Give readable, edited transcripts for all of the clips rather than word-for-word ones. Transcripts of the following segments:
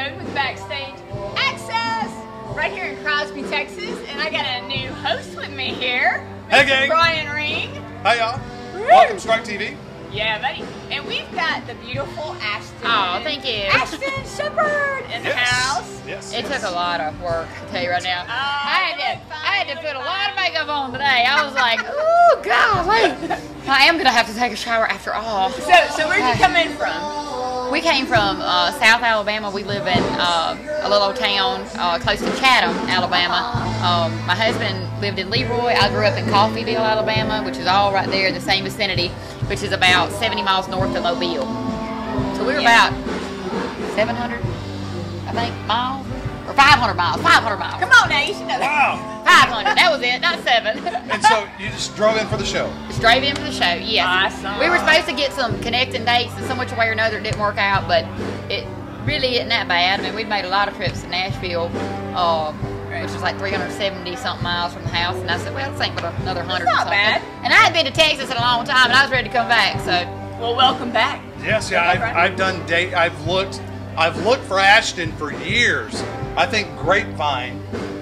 Ashton with Backstage Access right here in Crosby, Texas, and I got a new host with me here. Hey, gang. Brian Ring. Hi, y'all. Welcome to Strike TV. Yeah, buddy. And we've got the beautiful Ashton. Oh, thank you. Ashton Shepherd in the house. Yes. It took a lot of work, I tell you right now. I had to put a lot of makeup on today. I was like, ooh, golly. I am going to have to take a shower after all. So where'd you come in from? We came from South Alabama. We live in a little old town close to Chatham, Alabama. My husband lived in Leroy. I grew up in Coffeyville, Alabama, which is all right there in the same vicinity, which is about 70 miles north of Mobile. So we were about 700, I think, miles? Or 500 miles. 500 miles. Come on now, you should know that. Wow. 500. That was it, not 7. And so you just drove in for the show. Straight in for the show, yes. Awesome. We were supposed to get some connecting dates, and some which way or another it didn't work out, but it really isn't that bad. I mean, we've made a lot of trips to Nashville, which is like 370-something miles from the house, and I said, well, let's think about another 100 That's or not something. bad. And I had been to Texas in a long time, and I was ready to come back, so. Well, welcome back. Yes, yeah, I've done date. I've looked for Ashton for years. I think Grapevine,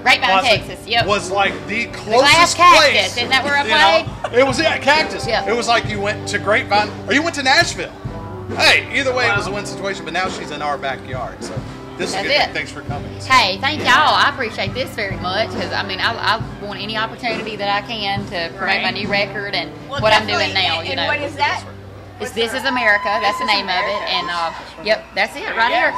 Texas, yep. was like the Glass closest Cactus, place. isn't that where I played? It was Cactus. Yeah. It was like you went to Grapevine or you went to Nashville. Hey, either way, It was a win situation. But now she's in our backyard, so this is good. That's it. Thanks for coming. Hey, thank y'all. I appreciate this very much because I mean, I want any opportunity that I can to promote my new record and what I'm doing now. And you know, what is that? This is America. That's the name of it, and yep, that's it right here.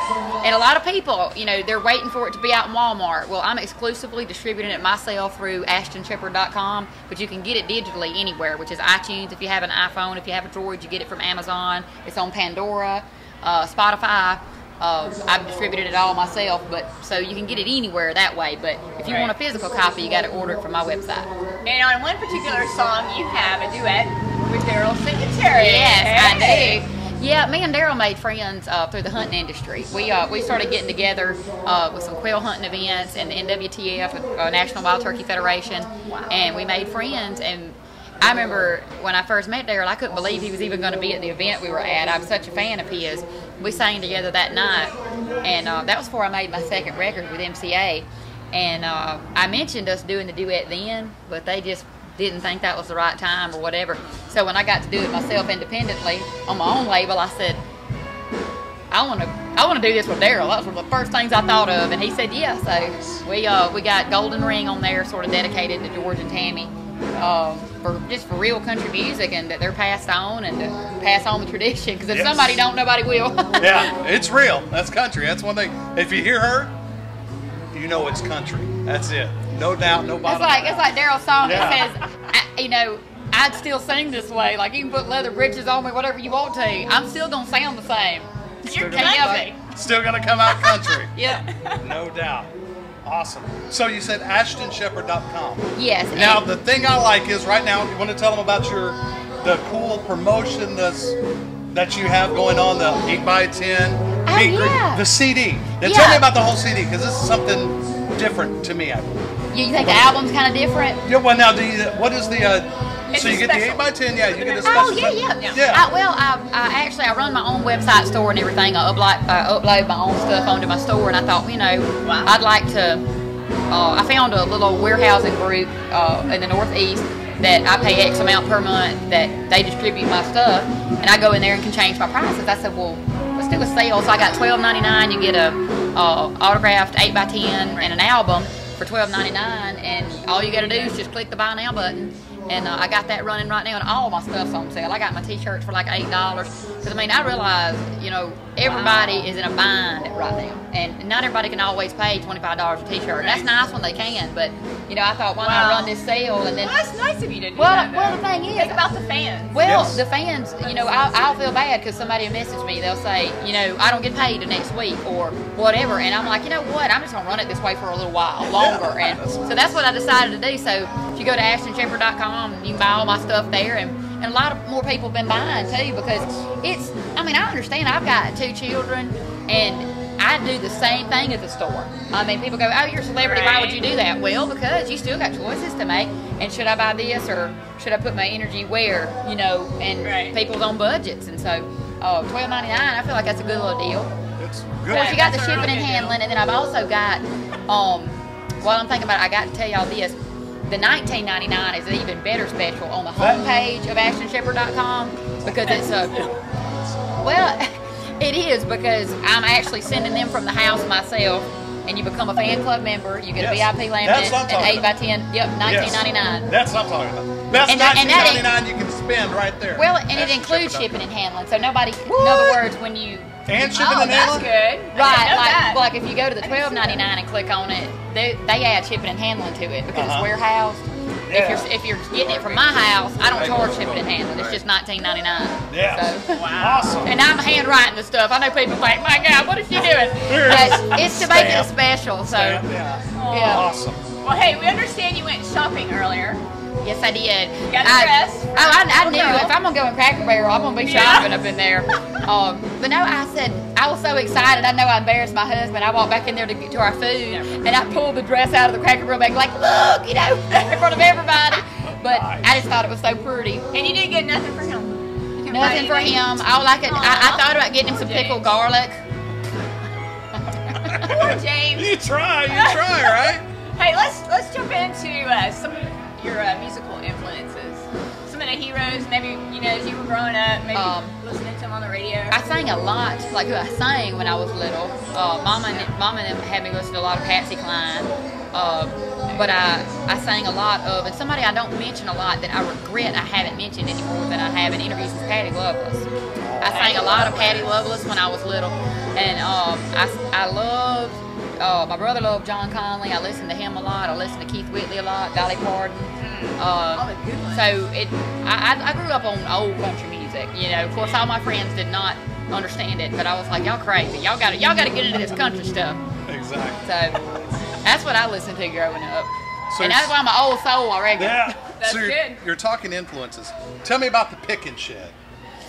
And a lot of people, you know, they're waiting for it to be out in Walmart. Well, I'm exclusively distributing it myself through AshtonShepherd.com, but you can get it digitally anywhere, which is iTunes. If you have an iPhone, if you have a Droid, you get it from Amazon. It's on Pandora, Spotify. I've distributed it all myself, but so you can get it anywhere that way. But if you want a physical copy, you got to order it from my website. And on one particular song, you have a duet with Daryl Secretary. Yes, I do. Yeah, me and Daryl made friends through the hunting industry. We started getting together with some quail hunting events and the NWTF, National Wild Turkey Federation, and we made friends. And I remember when I first met Daryl, I couldn't believe he was even going to be at the event we were at. I'm such a fan of his. We sang together that night, and that was before I made my second record with MCA. And I mentioned us doing the duet then, but they just didn't think that was the right time or whatever. So when I got to do it myself independently on my own label, I said, I want to do this with Daryl. That was one of the first things I thought of, and he said yes. So we got Golden Ring on there, sort of dedicated to George and Tammy, for real country music, and that they're passed on and to pass on the tradition. Because if somebody don't, nobody will. Yeah, it's real. That's country. That's one thing. If you hear her, you know it's country. That's it. No doubt, no bottom. It's like Daryl's song that says, I'd still sing this way. Like, you can put leather britches on me, whatever you want to. I'm still going to sound the same. You're Still going to come out country. Yeah. No doubt. Awesome. So you said AshtonShepherd.com. Yes. Now, the thing I like is right now, you want to tell them about the cool promotion that you have going on, the 8x10, the CD. Now, tell me about the whole CD, because this is something different to me, I believe. You think the album's kind of different? Yeah, well, now, what is the... so you get the 8x10, you get a special... Oh, yeah. I run my own website store and everything. I upload my own stuff onto my store, and I thought, I'd like to... I found a little warehousing group in the Northeast that I pay X amount per month that they distribute my stuff, and I go in there and can change my prices. I said, well, let's do a sale. So I got $12.99. You get a autographed 8x10 and an album for $12.99, and all you got to do is just click the buy now button. And I got that running right now, and all my stuff's on sale. I got my t-shirts for like $8. Because, I realize, everybody is in a bind right now. And not everybody can always pay $25 a t-shirt. That's nice when they can, but, I thought, why not run this sale? And then, well, that's nice of you to do that. Well, the thing is... Think about the fans. Well, the fans, I'll feel bad because somebody will message me. They'll say, I don't get paid the next week or whatever. And I'm like, you know what? I'm just going to run it this way for a little while longer. And so that's what I decided to do. So if you go to AshtonShepherd.com, you can buy all my stuff there, and a lot of more people have been buying too, because I understand I've got 2 children and I do the same thing at the store. People go, oh, you're a celebrity, why would you do that? Well, because you still got choices to make, and should I buy this or should I put my energy where, and people's on budgets, and so $12.99, I feel like that's a good little deal. Of course, you got the shipping and handling, and then I've also got, while I'm thinking about it, I got to tell y'all this. The $19.99 is an even better special on the homepage of AshtonShepherd.com because it's a, well, it is because I'm actually sending them from the house myself, and you become a fan club member. You get a VIP laminate, an 8x10. Yep, $19.99. That's what I'm talking about. That's $19.99 you can spend right there. Well, and it includes shipping and handling. So nobody, in other words, when you and shipping and handling, that's good. Right, like if you go to the $12.99 and click on it, they add shipping and handling to it because it's warehoused. Yeah. If you're getting it from my house, I don't charge shipping and handling. It's just $19.99. Yeah. So, wow. Awesome. And I'm handwriting the stuff. I know people think, my God, what is she doing? But it's to make it special. So yeah. Awesome. Well, hey, we understand you went shopping earlier. Yes, I did. You got the dress. I knew if I'm gonna go in Cracker Barrel, I'm gonna be shopping up in there. But no, I said I was so excited. I know I embarrassed my husband. I walked back in there to get to our food, and I pulled the dress out of the Cracker Barrel bag, like, look, you know, in front of everybody. But I just thought it was so pretty. And you didn't get nothing for him. Nothing for him. I thought about getting him some pickled garlic. Poor James. You try, right? Hey, let's jump into some of your musical influences. Some of the heroes, maybe, you know, as you were growing up, maybe listening to them on the radio. I sang a lot, like I sang when I was little. Mama and them had me listen to a lot of Patsy Cline. But I sang a lot of, and somebody I don't mention a lot that I regret I haven't mentioned anymore than I have in interviews is Patty Loveless. I sang a lot of Patty Loveless when I was little, and I loved. My brother loved John Conley. I listened to him a lot. I listened to Keith Whitley a lot, Dolly Parton. So I grew up on old country music. You know, of course, all my friends did not understand it, but I was like, y'all crazy. Y'all got to get into this country stuff. Exactly. So that's what I listened to growing up, So and that's why I'm an old soul, I reckon. Yeah. That's so good. You're talking influences. Tell me about the Pick and Shed.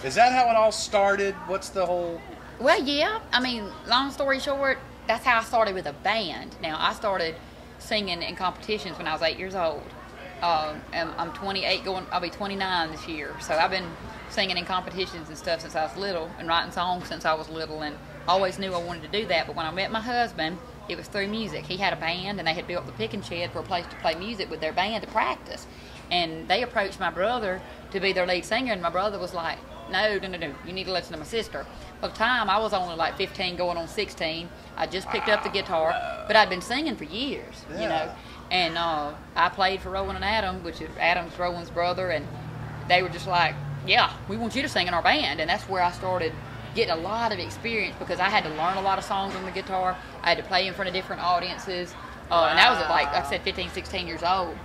Is that how it all started? What's the whole? Well, yeah. I mean, long story short, that's how I started with a band. Now, I started singing in competitions when I was 8 years old. And I'm 28, I'll be 29 this year. So I've been singing in competitions and stuff since I was little, and writing songs since I was little, and always knew I wanted to do that. But when I met my husband, it was through music. He had a band, and they had built the Pick and Shed for a place to play music with their band to practice. And they approached my brother to be their lead singer, and my brother was like, no, you need to listen to my sister. By the time I was only like 15 going on 16, I just picked up the guitar, but I'd been singing for years, you know. And I played for Rowan and Adam, which is Adam's Rowan's brother, and they were just like, yeah, we want you to sing in our band. And that's where I started getting a lot of experience, because I had to learn a lot of songs on the guitar. I had to play in front of different audiences, and that was at, like I said, 15, 16 years old.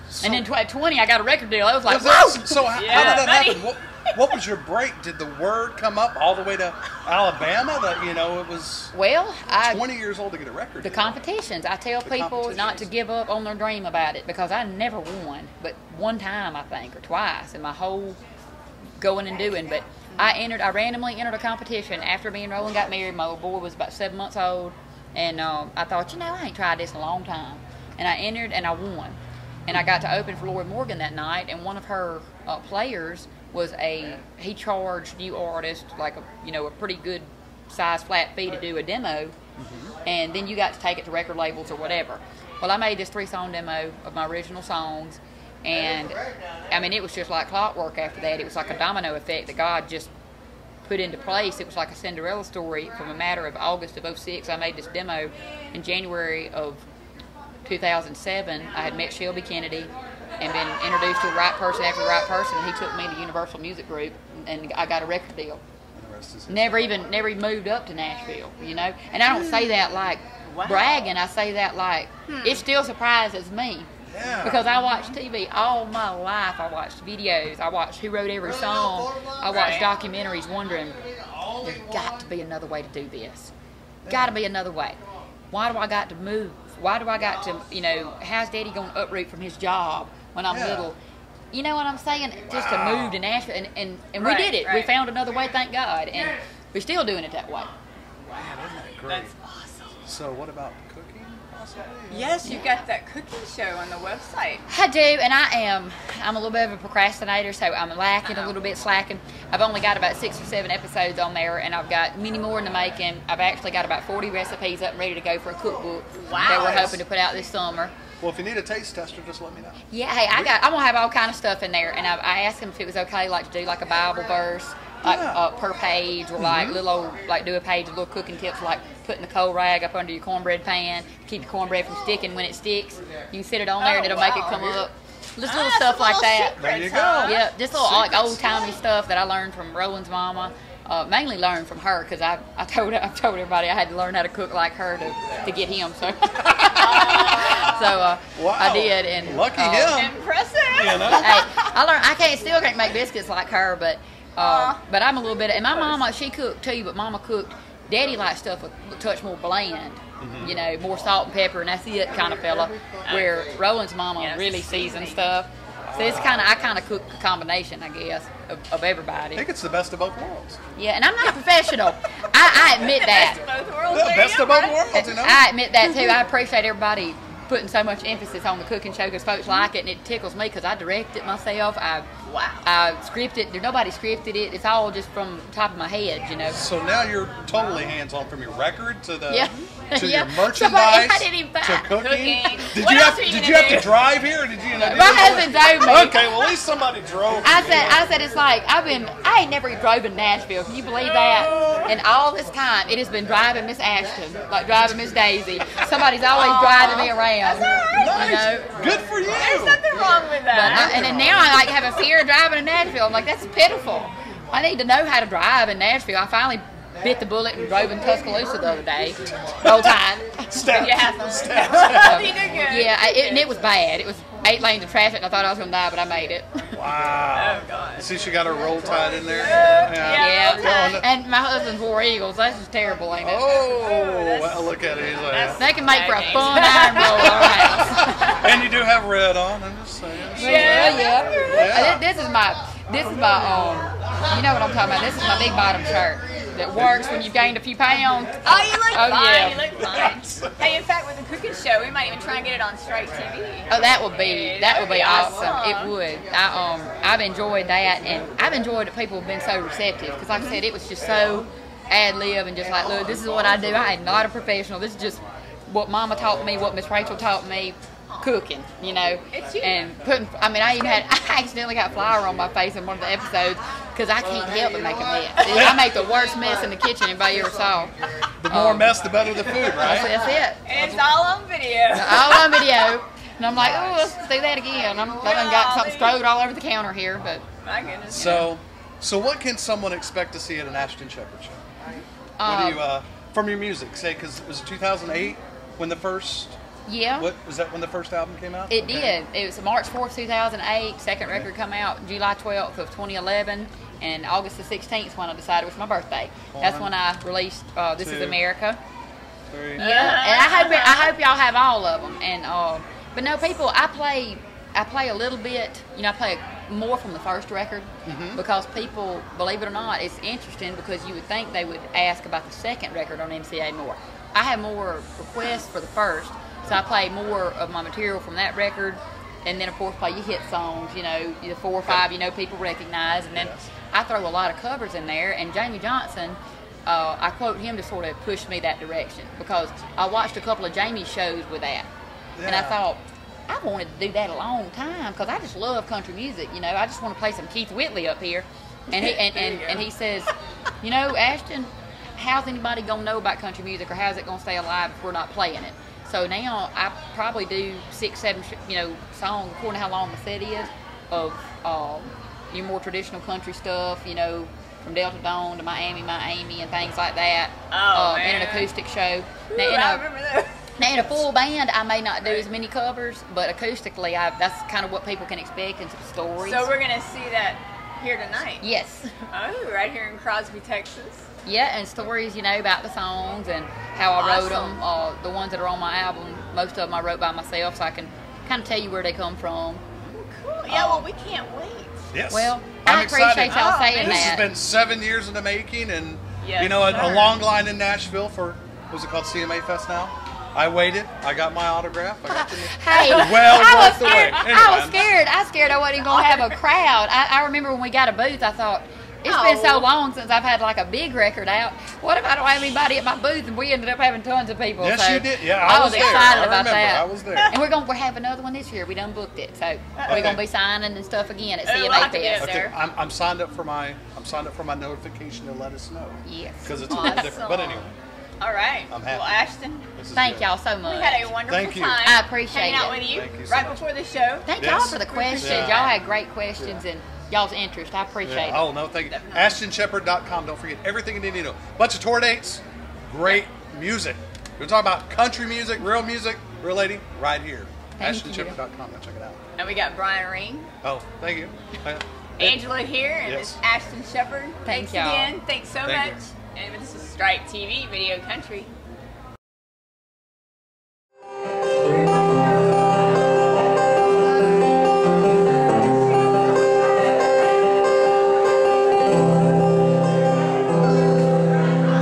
So, and then at 20, I got a record deal. I was like, whoa! So how did that happen? What was your break? Did the word come up all the way to Alabama that, you know, it was 20 years old to get a record deal? The competitions. I tell people not to give up on their dream about it, because I never won, but one time, I think, or twice in my whole going and doing. But I randomly entered a competition after me and Roland got married. My little boy was about 7 months old, and I thought, I ain't tried this in a long time. And I entered, and I won. And I got to open for Lori Morgan that night, and one of her players was he charged new artists like a pretty good size flat fee to do a demo, and then you got to take it to record labels or whatever. Well, I made this 3-song demo of my original songs, and I mean, it was just like clockwork after that. It was like a domino effect that God just put into place. It was like a Cinderella story. From a matter of August of 06, I made this demo. In January of 2007, I had met Shelby Kennedy and been introduced to the right person after the right person, and he took me to Universal Music Group, and I got a record deal. Never even moved up to Nashville, you know. And I don't say that like bragging. I say that like it still surprises me, because I watched TV all my life. I watched videos. I watched Who Wrote Every Song. I watched documentaries, wondering there's got to be another way to do this. Got to be another way. Why do I got to move? Why do I got to, how's Daddy going to uproot from his job when I'm little? You know what I'm saying? Just to move to Nashville. And we did it. We found another way, thank God. And we're still doing it that way. Wow, isn't that great? That's awesome. So what about cooking, possibly? Yes, you got that cooking show on the website. I do, and I'm a little bit of a procrastinator, so I'm lacking a little bit, slacking. I've only got about 6 or 7 episodes on there, and I've got many more in the making. I've actually got about 40 recipes up and ready to go for a cookbook that we're hoping to put out this summer. Well, if you need a taste tester, just let me know. Yeah, hey, I'm gonna have all kind of stuff in there, and I asked him if it was okay, like to do like a Bible verse, like per page, or like little old, like do a page of little cooking tips, like putting the cold rag up under your cornbread pan, keep your cornbread from sticking when it sticks. You can sit it on there, and it'll make it come up. Just little stuff like that. There you go. Yeah, just little like old timey stuff that I learned from Rowan's mama. Mainly learned from her because I told everybody I had to learn how to cook like her to get him. So, wow. I did, and lucky him. Impressive. You know? Hey, I learned. Still can't make biscuits like her, but I'm a little bit. And my mama, she cooked too, but Mama cooked. Daddy likes stuff a touch more bland. You know, more salt and pepper, and that's it kind of fella. Where Roland's mama really seasons stuff. So it's I kind of cook a combination, I guess, of everybody. I think it's the best of both worlds. Yeah, and I'm not a professional. I admit that. Best of both worlds. The best of both worlds, you know. I admit that too. I appreciate everybody putting so much emphasis on the cooking show because folks like it, and it tickles me because I direct it myself. I script it. Nobody scripted it. It's all just from the top of my head, you know. So now you're totally hands-on from your record to the to Yeah. your merchandise I didn't even to cooking. Did What you else have are you did gonna you have do? to drive here? Or did you? My husband drove me. Okay, well at least somebody drove. I said it's like I ain't never drove in Nashville. Can you believe that? And all this time it has been driving Miss Ashton, like driving Miss Daisy. Somebody's always driving me around. Nice. You know? Good for you. There's nothing wrong with that. And then now I like have a fear of driving in Nashville. I'm like, that's pitiful. I need to know how to drive in Nashville. I finally bit the bullet and drove in Tuscaloosa the other day. Roll Tide. Step. Yeah. Step. You did good. Yeah, and it was bad. It was 8 lanes of traffic, and I thought I was going to die, but I made it. Wow. Oh, God. See, she got her roll tide in there. Yeah. Roll Tide. And my husband's War Eagles. That's just terrible, ain't it? Oh, well, look at it. He's like, They can make for a fun iron roll house. and you do have red on. I'm just saying. Yeah. This is my you know what I'm talking about. This is my big bottom shirt that works when you've gained a few pounds. Oh, you look fine. Yeah. You look fine. Hey, in fact, with the cooking show, we might even try and get it on Strike TV. Oh, that would be awesome. It would. I've enjoyed that, and I've enjoyed that people have been so receptive because, like I said, it was just so ad lib and just like, look, this is what I do. I am not a professional. This is just what Mama taught me, what Miss Rachel taught me. Cooking, you know, and I accidentally got flour on my face in one of the episodes because I can't help but make a mess. I make the worst mess in the kitchen anybody ever saw. The more mess, the better the food, right? That's it. And it's all on video. All on video. And I'm like, oh, let's do that again. I done got something strode all over the counter here, but. My goodness. So what can someone expect to see at an Ashton Shepherd show? What do you, from your music, say, because it was 2008 when the first. Yeah. What was that when the first album came out? It did. It was March 4th, 2008. Second record come out July 12th of 2011, and August the 16th when I decided it was my birthday. That's when I released This Is America. 3. Yeah, and I hope y'all have all of them. And but no, people, I play a little bit. You know, I play more from the first record because people, believe it or not, it's interesting because you would think they would ask about the second record on MCA more. I have more requests for the first. So I play more of my material from that record, and then of course play your hit songs, you know, the 4 or 5 you know people recognize, and then I throw a lot of covers in there. And Jamie Johnson, I quote him to sort of push me that direction because I watched a couple of Jamie's shows with that, and I thought I wanted to do that a long time because I just love country music, you know. I just want to play some Keith Whitley up here, and he says, you know, Ashton, how's anybody gonna know about country music, or how's it gonna stay alive if we're not playing it? So now I probably do 6, 7, you know, songs according to how long the set is of your more traditional country stuff, you know, from Delta Dawn to Miami, and things like that. In an acoustic show. Now, I remember that. Now in a full band, I may not do as many covers, but acoustically, that's kind of what people can expect and some stories. So we're gonna see that here tonight. Yes. Oh, right here in Crosby, Texas. Yeah, and stories, you know, about the songs and how I wrote them. The ones that are on my album, most of them I wrote by myself, so I can kind of tell you where they come from. Cool. Yeah, well, we can't wait. Yes. Well, I'm I appreciate excited. y'all saying This that. has been 7 years in the making, and Yes, you know, a sir. long line in Nashville for was it called CMA Fest now? I waited. I got my autograph. I got Hey, well I was worth the wait. scared. Anyway, I was scared. I scared I wasn't going to have a crowd. I remember when we got a booth, I thought, it's been so long since I've had like a big record out. What if I don't have anybody at my booth? And we ended up having tons of people. Yes, so you did. Yeah, I was there. excited I about remember. that. I was there. And we're have another one this year. We done booked it, so we're gonna be signing and stuff again at we'll CMA have to get Fest. there. Okay, I'm signed up for my notification to let us know. Yes. Because it's a little different. But anyway, All right. I'm happy. Well, Ashton, this is Thank good. y'all so much. we had a wonderful Thank you. time. I appreciate hanging out it. with you Thank you so right much. before the show. Thank Yes. y'all for the questions. Yeah. Y'all had great questions and y'all's interest. I appreciate it. Oh, no, thank you. Definitely. AshtonShepherd.com. Don't forget everything you need to know. Bunch of tour dates, great music. We're talking about country music, real lady, right here. Thank you. AshtonShepherd.com. Go check it out. And we got Brian Ring, Oh, thank you. Angela here, and Yes. Miss Ashton Shepherd. Thank Thanks y'all. again. Thanks so Thank much. And this is Stripe TV, Video Country.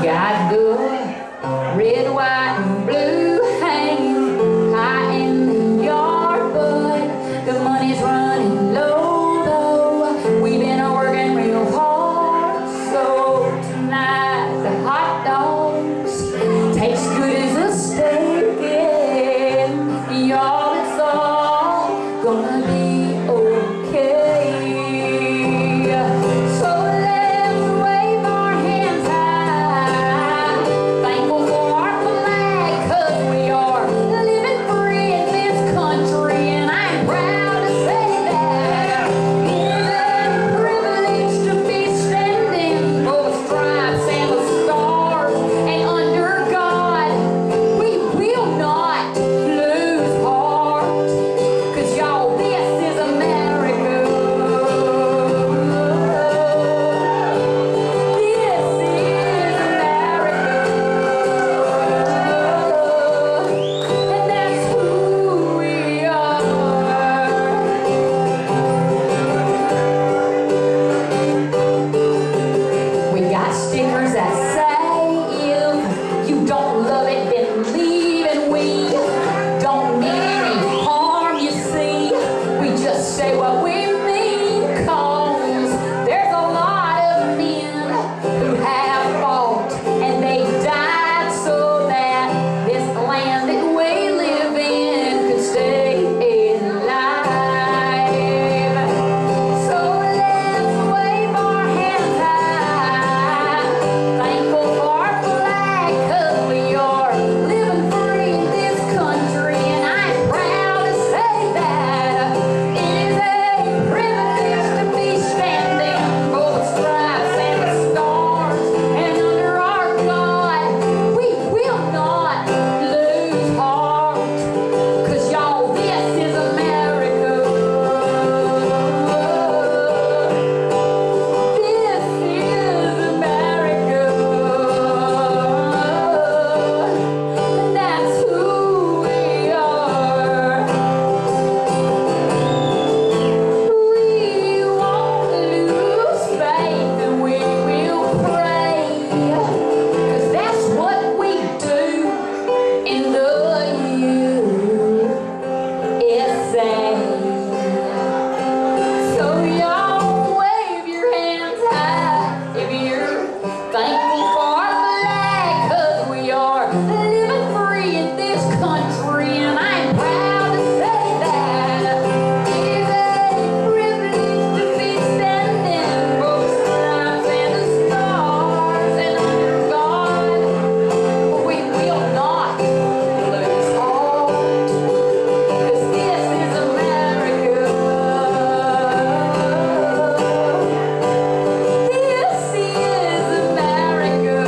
Got good red, white, and blue hanging high in the yard, but the money's running low, though. We've been working real hard, so tonight the hot dogs taste good as a steak, and y'all, it's all gonna be okay. So let's wave our hands high, thankful for our flag, 'cause we are living free in this country, and I'm proud to say that it's a privilege to be standing for the stripes and the stars, and under God we will not lose heart, 'cause y'all, this is America. And that's who we are. We got stickers that say if you don't love it, then leave, and we don't mean any harm, you see. We just say what we mean, 'cause there's a lot of men who have fought, and they died so that this land that we live in could stay alive. So let's wave our hands high, thankful for our flag, 'cause we are living free in this country, and I'm proud to say that it is a privilege to be standing for the stripes and the stars, and under our God we will not lose heart, 'cause y'all, this is America. This is America, and that's who we are. We won't lose faith, and we will pray, 'cause that's what we do in the USA. So y'all, wave your hands high if you're thankful for our flag, 'cause we are living free in this country, and I'm proud to say that it is a privilege to be standing for the stripes and the stars, and under God we will not lose heart, 'cause this is America. This is America.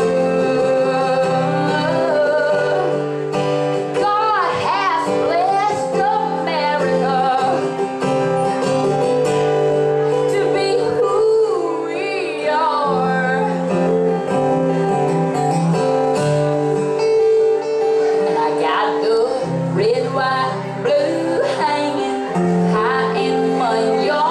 God has blessed America to be who we are. And I got the red, white, blue hanging high in my yard.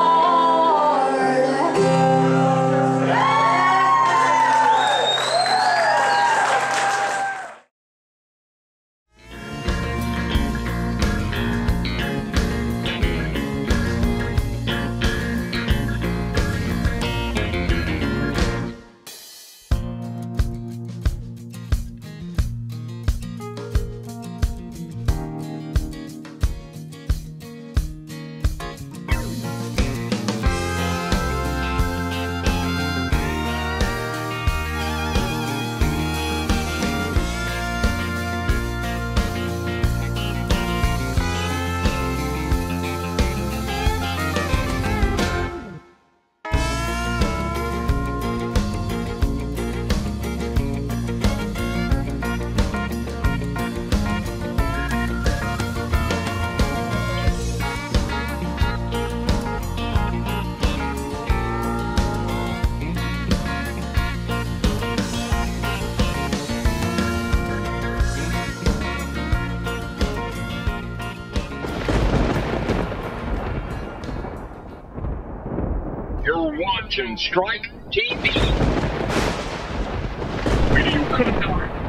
watching Strike TV. Video contact.